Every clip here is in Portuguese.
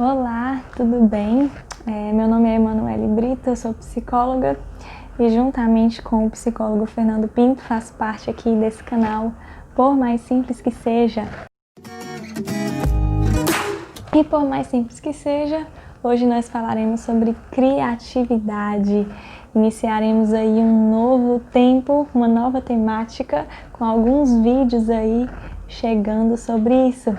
Olá, tudo bem? Meu nome é Emanuele Brito, eu sou psicóloga e juntamente com o psicólogo Fernando Pinto faço parte aqui desse canal Por Mais Simples Que Seja. E por mais simples que seja, hoje nós falaremos sobre criatividade. Iniciaremos aí um novo tempo, uma nova temática, com alguns vídeos aí chegando sobre isso.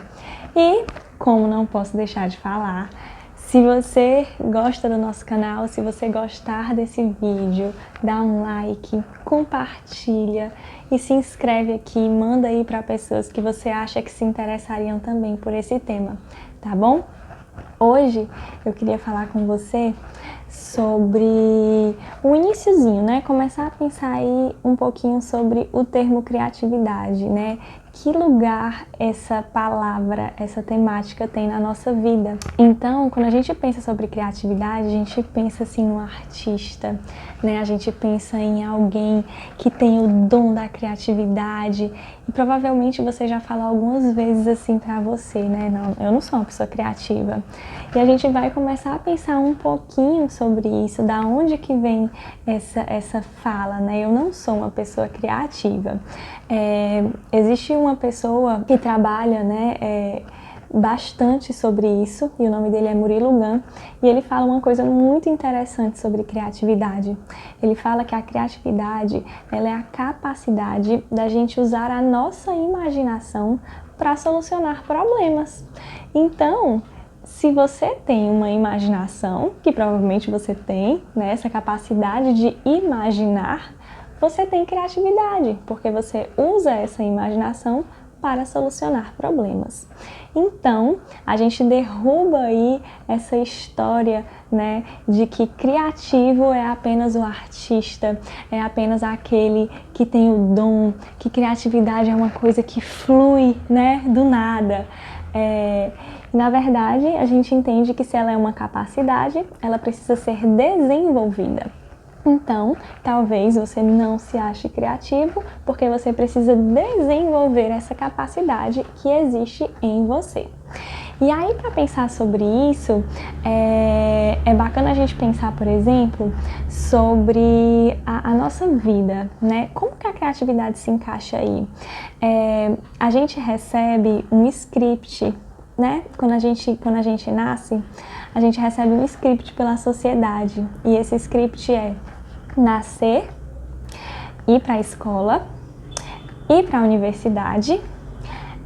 E, como não posso deixar de falar, se você gosta do nosso canal, se você gostar desse vídeo, dá um like, compartilha e se inscreve aqui, manda aí para pessoas que você acha que se interessariam também por esse tema, tá bom? Hoje eu queria falar com você sobre o iniciozinho, né? Começar a pensar aí um pouquinho sobre o termo criatividade, né? Que lugar essa palavra, essa temática tem na nossa vida. Então, quando a gente pensa sobre criatividade, a gente pensa assim no artista, né? A gente pensa em alguém que tem o dom da criatividade e provavelmente você já falou algumas vezes assim pra você, né? Não, eu não sou uma pessoa criativa. E a gente vai começar a pensar um pouquinho sobre isso, da onde que vem essa fala, né? Eu não sou uma pessoa criativa. Existe uma pessoa que trabalha, né, bastante sobre isso, e o nome dele é Murilo Gun, e ele fala uma coisa muito interessante sobre criatividade. Ele fala que a criatividade, ela é a capacidade da gente usar a nossa imaginação para solucionar problemas. Então, se você tem uma imaginação, que provavelmente você tem, né, essa capacidade de imaginar, você tem criatividade, porque você usa essa imaginação para solucionar problemas. Então, a gente derruba aí essa história, né, de que criativo é apenas o artista, é apenas aquele que tem o dom, que criatividade é uma coisa que flui, né, do nada. Na verdade, a gente entende que se ela é uma capacidade, ela precisa ser desenvolvida. Então, talvez você não se ache criativo porque você precisa desenvolver essa capacidade que existe em você. E aí, para pensar sobre isso, é bacana a gente pensar, por exemplo, sobre a nossa vida, né? Como que a criatividade se encaixa aí? A gente recebe um script, né? Quando a gente nasce, a gente recebe um script pela sociedade. E esse script é nascer, ir para a escola, ir para a universidade,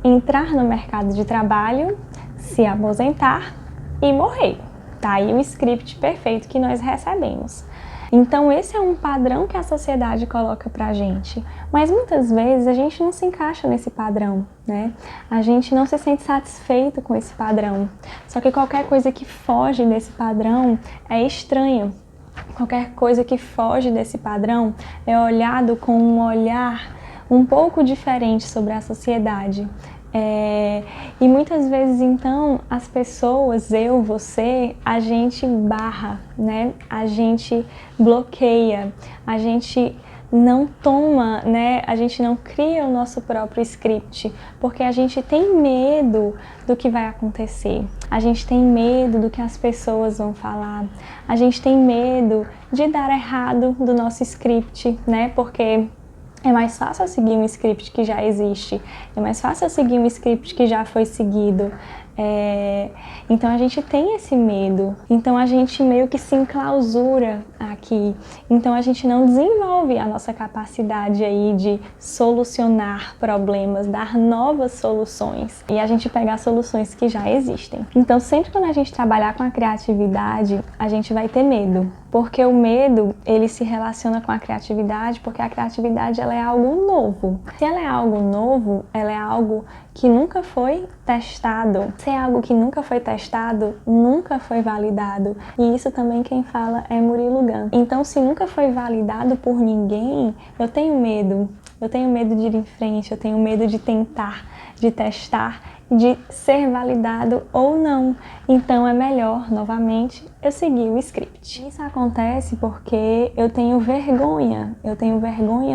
entrar no mercado de trabalho, se aposentar e morrer. Tá aí o script perfeito que nós recebemos. Então esse é um padrão que a sociedade coloca pra gente, mas muitas vezes a gente não se encaixa nesse padrão, né? A gente não se sente satisfeito com esse padrão. Só que qualquer coisa que foge desse padrão é estranho. Qualquer coisa que foge desse padrão é olhado com um olhar um pouco diferente sobre a sociedade. E muitas vezes, então, as pessoas, eu, você, a gente barra, né? A gente bloqueia, a gente não toma, né? A gente não cria o nosso próprio script, porque a gente tem medo do que vai acontecer, a gente tem medo do que as pessoas vão falar, a gente tem medo de dar errado do nosso script, né? Porque é mais fácil eu seguir um script que já existe, é mais fácil eu seguir um script que já foi seguido. Então a gente tem esse medo, então a gente meio que se enclausura aqui, então a gente não desenvolve a nossa capacidade aí de solucionar problemas, dar novas soluções e a gente pegar soluções que já existem. Então sempre quando a gente trabalhar com a criatividade, a gente vai ter medo, porque o medo ele se relaciona com a criatividade, porque a criatividade ela é algo novo. Se ela é algo novo, ela é algo que nunca foi testado. Se é algo que nunca foi testado, nunca foi validado. E isso também quem fala é Murilo Gun. Então, se nunca foi validado por ninguém, eu tenho medo. Eu tenho medo de ir em frente, eu tenho medo de tentar, de testar de ser validado ou não. Então é melhor, novamente, eu seguir o script. Isso acontece porque eu tenho vergonha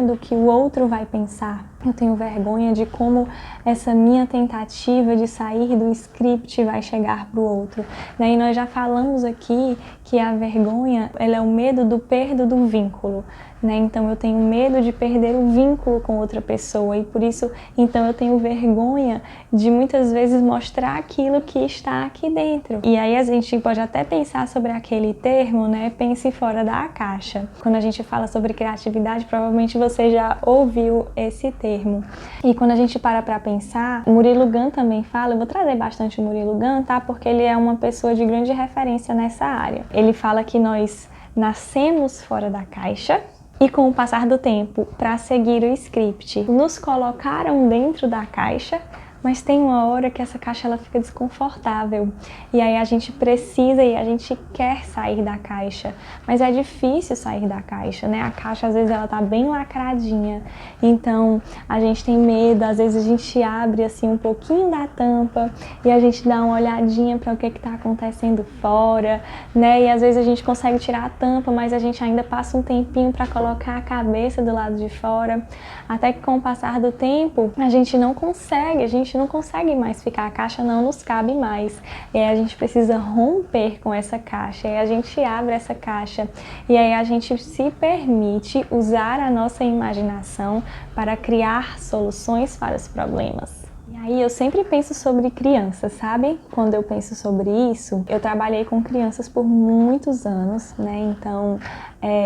do que o outro vai pensar. Eu tenho vergonha de como essa minha tentativa de sair do script vai chegar para o outro. E nós já falamos aqui que a vergonha, ela é o medo do perda do vínculo. Então eu tenho medo de perder o vínculo com outra pessoa e por isso, então eu tenho vergonha de muitas vezes mostrar aquilo que está aqui dentro. E aí a gente pode até pensar sobre aquele termo, pense fora da caixa. Quando a gente fala sobre criatividade, provavelmente você já ouviu esse termo. E quando a gente para pensar, o Murilo Gun também fala, eu vou trazer bastante o Murilo Gun, tá? Porque ele é uma pessoa de grande referência nessa área. Ele fala que nós nascemos fora da caixa, e com o passar do tempo, para seguir o script, nos colocaram dentro da caixa, mas tem uma hora que essa caixa ela fica desconfortável e aí a gente precisa e a gente quer sair da caixa, mas é difícil sair da caixa, A caixa às vezes ela tá bem lacradinha, então a gente tem medo, às vezes a gente abre assim um pouquinho da tampa e a gente dá uma olhadinha para o que tá acontecendo fora, E às vezes a gente consegue tirar a tampa, mas a gente ainda passa um tempinho para colocar a cabeça do lado de fora, até que com o passar do tempo a gente não consegue mais ficar, a caixa não nos cabe mais. E aí a gente precisa romper com essa caixa, e aí a gente abre essa caixa, e aí a gente se permite usar a nossa imaginação para criar soluções para os problemas. E aí eu sempre penso sobre crianças, sabe? Quando eu penso sobre isso, eu trabalhei com crianças por muitos anos, Então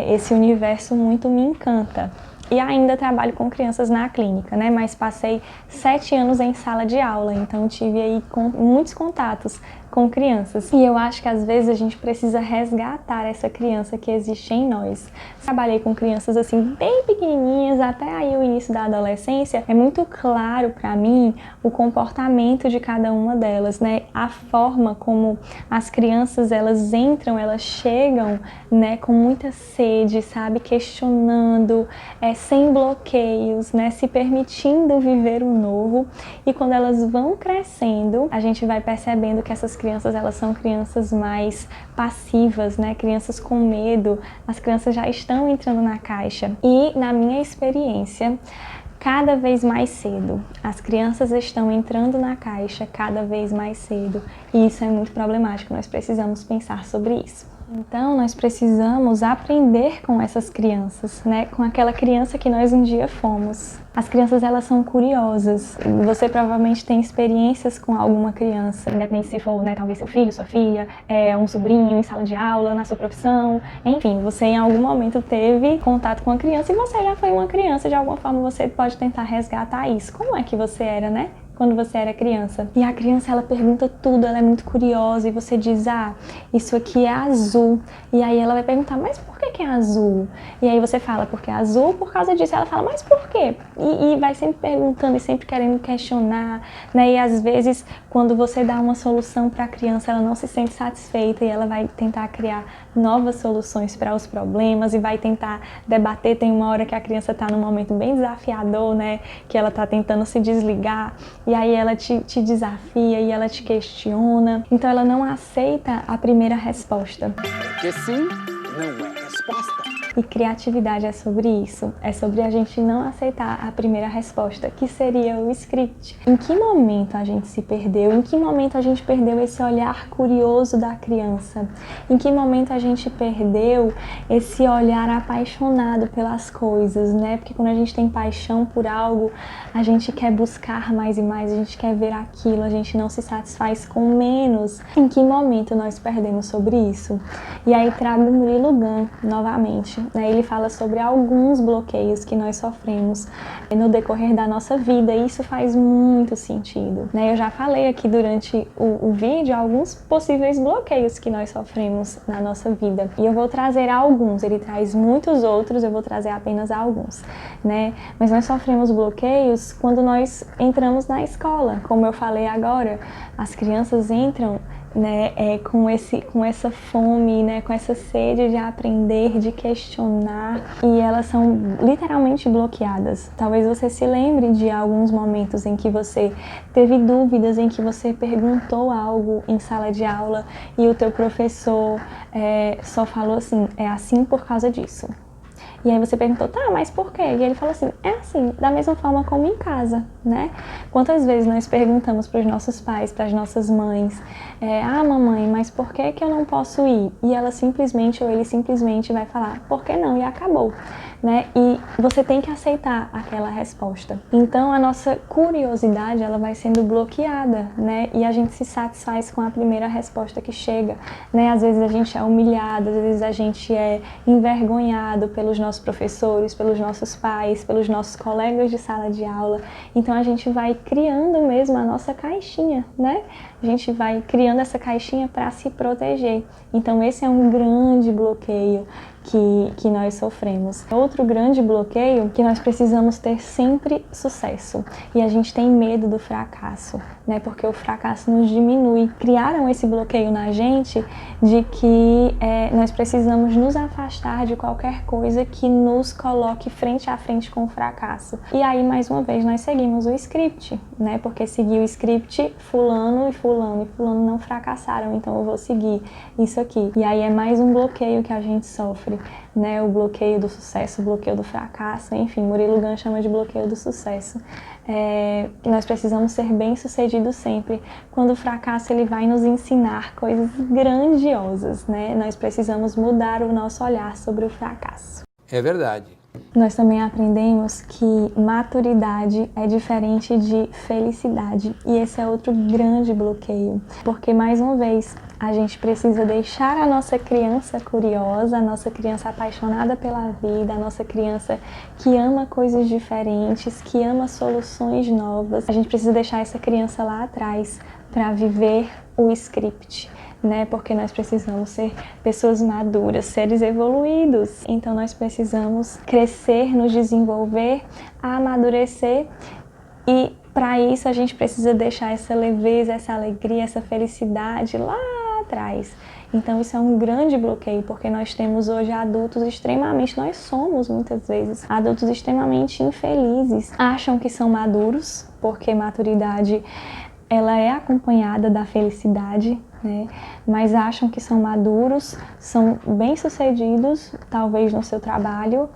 esse universo muito me encanta. E ainda trabalho com crianças na clínica, Mas passei 7 anos em sala de aula, então tive aí muitos contatos com crianças. E eu acho que às vezes a gente precisa resgatar essa criança que existe em nós. Trabalhei com crianças assim bem pequenininhas, até aí o início da adolescência. É muito claro para mim o comportamento de cada uma delas, A forma como as crianças elas entram, elas chegam, com muita sede, sabe, questionando, sem bloqueios, Se permitindo viver o novo. E quando elas vão crescendo, a gente vai percebendo que essas crianças, elas são crianças mais passivas, Crianças com medo. As crianças já estão entrando na caixa. E na minha experiência, cada vez mais cedo, as crianças estão entrando na caixa cada vez mais cedo. E isso é muito problemático, nós precisamos pensar sobre isso. Então, nós precisamos aprender com essas crianças, Com aquela criança que nós um dia fomos. As crianças, elas são curiosas. Você provavelmente tem experiências com alguma criança, independente se for, talvez seu filho, sua filha, um sobrinho em sala de aula, na sua profissão. Enfim, você em algum momento teve contato com a criança e você já foi uma criança. De alguma forma, você pode tentar resgatar isso. Como é que você era, quando você era criança? E a criança, ela pergunta tudo, ela é muito curiosa e você diz, isso aqui é azul. E aí ela vai perguntar, mas por que é azul? E aí você fala, porque é azul por causa disso. Ela fala, mas por quê? E vai sempre perguntando e sempre querendo questionar, E às vezes, quando você dá uma solução para a criança, ela não se sente satisfeita e ela vai tentar criar novas soluções para os problemas e vai tentar debater. Tem uma hora que a criança está num momento bem desafiador, Que ela está tentando se desligar e aí ela te desafia e ela te questiona. Então ela não aceita a primeira resposta. Porque sim não é resposta. E criatividade é sobre isso, é sobre a gente não aceitar a primeira resposta, que seria o script. Em que momento a gente se perdeu? Em que momento a gente perdeu esse olhar curioso da criança? Em que momento a gente perdeu esse olhar apaixonado pelas coisas, Porque quando a gente tem paixão por algo, a gente quer buscar mais e mais, a gente quer ver aquilo, a gente não se satisfaz com menos. Em que momento nós perdemos sobre isso? E aí trago o Murilo Gun novamente. Ele fala sobre alguns bloqueios que nós sofremos no decorrer da nossa vida e isso faz muito sentido. Eu já falei aqui durante o vídeo alguns possíveis bloqueios que nós sofremos na nossa vida e eu vou trazer alguns, ele traz muitos outros, eu vou trazer apenas alguns, Mas nós sofremos bloqueios quando nós entramos na escola, como eu falei agora, as crianças entram né, com essa fome, né, com essa sede de aprender, de questionar, e elas são literalmente bloqueadas. Talvez você se lembre de alguns momentos em que você teve dúvidas, em que você perguntou algo em sala de aula e o teu professor só falou assim, é assim por causa disso. E aí você perguntou, tá, mas por quê? E ele falou assim, é assim, da mesma forma como em casa, né? Quantas vezes nós perguntamos para os nossos pais, para as nossas mães, mamãe, mas por que que eu não posso ir? E ela simplesmente, ou ele simplesmente vai falar, por que não? E acabou, né? E você tem que aceitar aquela resposta. Então a nossa curiosidade, ela vai sendo bloqueada, né? E a gente se satisfaz com a primeira resposta que chega, né? Às vezes a gente é humilhado, às vezes a gente é envergonhado pelos nossos professores, pelos nossos pais, pelos nossos colegas de sala de aula. Então a gente vai criando mesmo a nossa caixinha, né? A gente vai criando essa caixinha para se proteger. Então esse é um grande bloqueio que nós sofremos. Outro grande bloqueio que nós precisamos ter sempre sucesso. E a gente tem medo do fracasso, né? Porque o fracasso nos diminui. Criaram esse bloqueio na gente de que nós precisamos nos afastar de qualquer coisa que nos coloque frente a frente com o fracasso. E aí, mais uma vez, nós seguimos o script, né? Porque seguir o script, fulano e fulano não fracassaram, então eu vou seguir isso aqui. E aí é mais um bloqueio que a gente sofre, né? O bloqueio do sucesso, o bloqueio do fracasso, enfim, Murilo Gun chama de bloqueio do sucesso. Nós precisamos ser bem-sucedidos sempre. Quando o fracasso ele vai nos ensinar coisas grandiosas, né? Nós precisamos mudar o nosso olhar sobre o fracasso. É verdade. Nós também aprendemos que maturidade é diferente de felicidade, e esse é outro grande bloqueio, porque mais uma vez a gente precisa deixar a nossa criança curiosa, a nossa criança apaixonada pela vida, a nossa criança que ama coisas diferentes, que ama soluções novas. A gente precisa deixar essa criança lá atrás para viver o script, né? Porque nós precisamos ser pessoas maduras, seres evoluídos. Então nós precisamos crescer, nos desenvolver, amadurecer, e para isso a gente precisa deixar essa leveza, essa alegria, essa felicidade lá atrás. Então isso é um grande bloqueio, porque nós temos hoje adultos nós somos muitas vezes adultos extremamente infelizes. Acham que são maduros, porque maturidade ela é acompanhada da felicidade, né? Mas acham que são maduros, são bem-sucedidos, talvez no seu trabalho,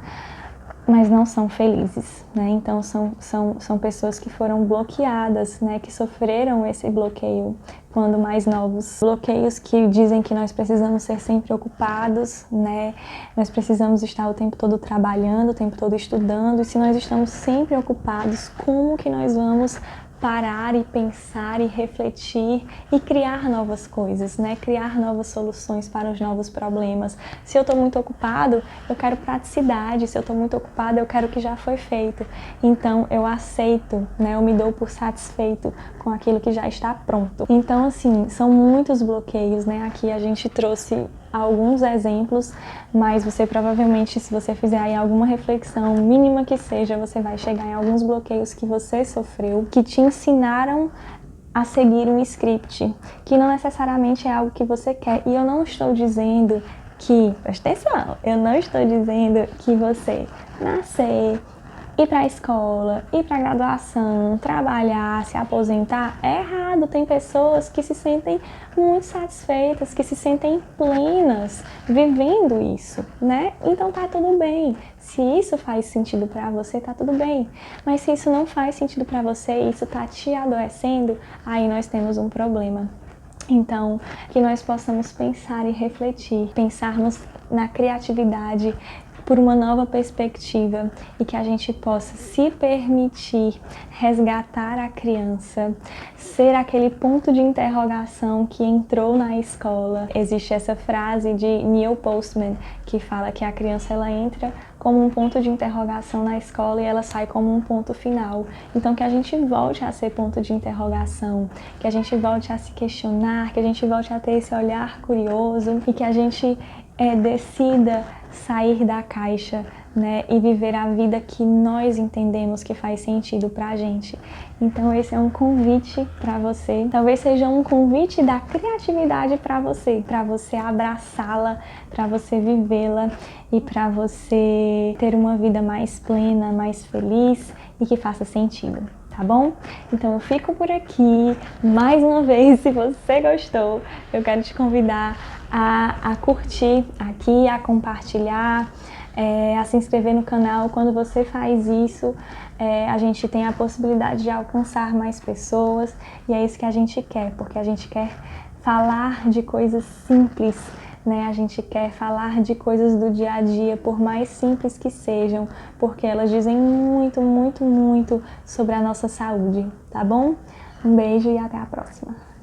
mas não são felizes, né? Então são pessoas que foram bloqueadas, né? Que sofreram esse bloqueio quando mais novos. Bloqueios que dizem que nós precisamos ser sempre ocupados, né? Nós precisamos estar o tempo todo trabalhando, o tempo todo estudando, e se nós estamos sempre ocupados, como que nós vamos parar e pensar e refletir e criar novas coisas, né? Criar novas soluções para os novos problemas. Se eu estou muito ocupado, eu quero praticidade. Se eu estou muito ocupado, eu quero que já foi feito. Então eu aceito, né? Eu me dou por satisfeito com aquilo que já está pronto. Então assim, são muitos bloqueios, né? Aqui a gente trouxe alguns exemplos, mas você provavelmente, se você fizer aí alguma reflexão mínima que seja, você vai chegar em alguns bloqueios que você sofreu, que te ensinaram a seguir um script, que não necessariamente é algo que você quer. E eu não estou dizendo que, presta atenção, eu não estou dizendo que você nascer, ir para a escola, ir para a graduação, trabalhar, se aposentar, é errado. Tem pessoas que se sentem muito satisfeitas, que se sentem plenas vivendo isso, né? Então tá tudo bem. Se isso faz sentido para você, tá tudo bem. Mas se isso não faz sentido para você e isso tá te adoecendo, aí nós temos um problema. Então, que nós possamos pensar e refletir, pensarmos na criatividade, por uma nova perspectiva, e que a gente possa se permitir resgatar a criança, ser aquele ponto de interrogação que entrou na escola. Existe essa frase de Neil Postman que fala que a criança ela entra como um ponto de interrogação na escola e ela sai como um ponto final. Então que a gente volte a ser ponto de interrogação, que a gente volte a se questionar, que a gente volte a ter esse olhar curioso e que a gente decida sair da caixa, né, e viver a vida que nós entendemos que faz sentido pra gente. Então esse é um convite para você, talvez seja um convite da criatividade para você abraçá-la, para você vivê-la e para você ter uma vida mais plena, mais feliz e que faça sentido. Tá bom? Então eu fico por aqui. Mais uma vez, se você gostou, eu quero te convidar a curtir aqui, a compartilhar, a se inscrever no canal. Quando você faz isso, a gente tem a possibilidade de alcançar mais pessoas e é isso que a gente quer, porque a gente quer falar de coisas simples, né? A gente quer falar de coisas do dia a dia, por mais simples que sejam, porque elas dizem muito, muito, muito sobre a nossa saúde, tá bom? Um beijo e até a próxima!